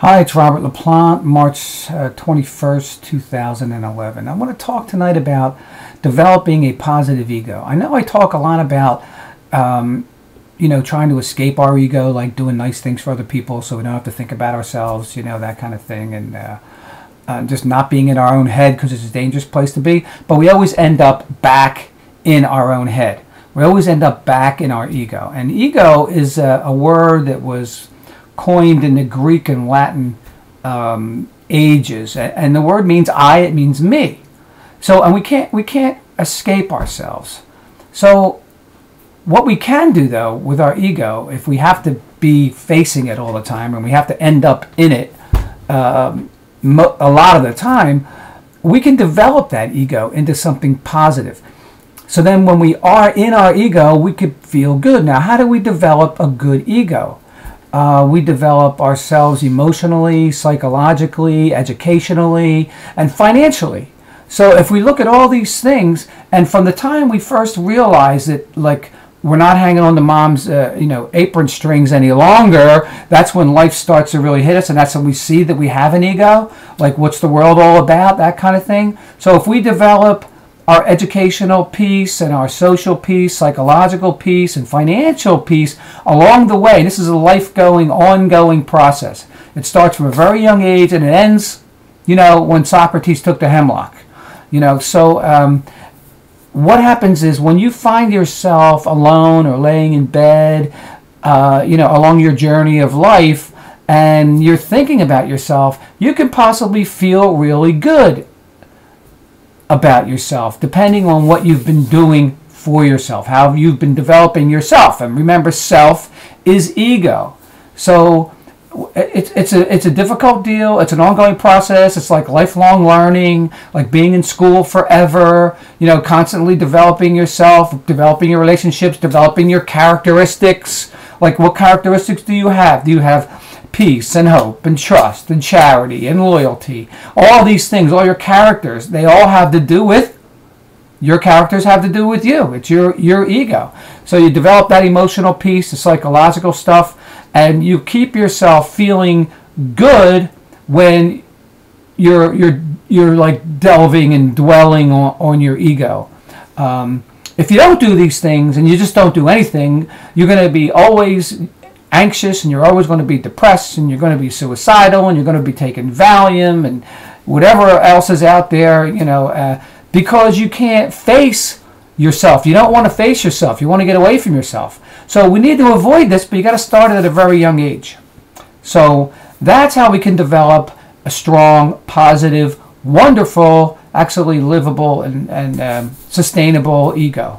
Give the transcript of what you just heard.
Hi, it's Robert LaPlante, March 21st, 2011. I want to talk tonight about developing a positive ego. I know I talk a lot about, trying to escape our ego, like doing nice things for other people so we don't have to think about ourselves, that kind of thing, and just not being in our own head because it's a dangerous place to be. But we always end up back in our own head. We always end up back in our ego. And ego is a word that was coined in the Greek and Latin ages, and the word means I, it means me. So, and we can't escape ourselves. So what we can do though with our ego, if we have to be facing it all the time and we have to end up in it a lot of the time, we can develop that ego into something positive. So then when we are in our ego, we could feel good. Now, how do we develop a good ego? We develop ourselves emotionally, psychologically, educationally, and financially. So if we look at all these things, and from the time we first realize that, like, we're not hanging on to mom's, apron strings any longer, that's when life starts to really hit us, and that's when we see that we have an ego. Like, what's the world all about? That kind of thing. So if we develop our educational piece and our social piece, psychological piece, and financial piece along the way. This is a life-going, ongoing process. It starts from a very young age and it ends, when Socrates took the hemlock. So what happens is when you find yourself alone or laying in bed, along your journey of life, and you're thinking about yourself, you can possibly feel really good about yourself, depending on what you've been doing for yourself, how you've been developing yourself. And remember, self is ego. So it's a difficult deal. It's an ongoing process. It's like lifelong learning, like being in school forever, constantly developing yourself, developing your relationships, developing your characteristics. Like, what characteristics do you have? Do you have peace and hope and trust and charity and loyalty? All these things, all your characters, they all have to do with, your characters have to do with you. It's your ego. So you develop that emotional piece, the psychological stuff, and you keep yourself feeling good when you're like delving and dwelling on your ego. If you don't do these things and you just don't do anything, you're going to be always anxious, and you're always going to be depressed, and you're going to be suicidal, and you're going to be taking Valium and whatever else is out there, because you can't face yourself. You don't want to face yourself. You want to get away from yourself. So we need to avoid this, but you got to start it at a very young age. So that's how we can develop a strong, positive, wonderful, actually livable, and sustainable ego.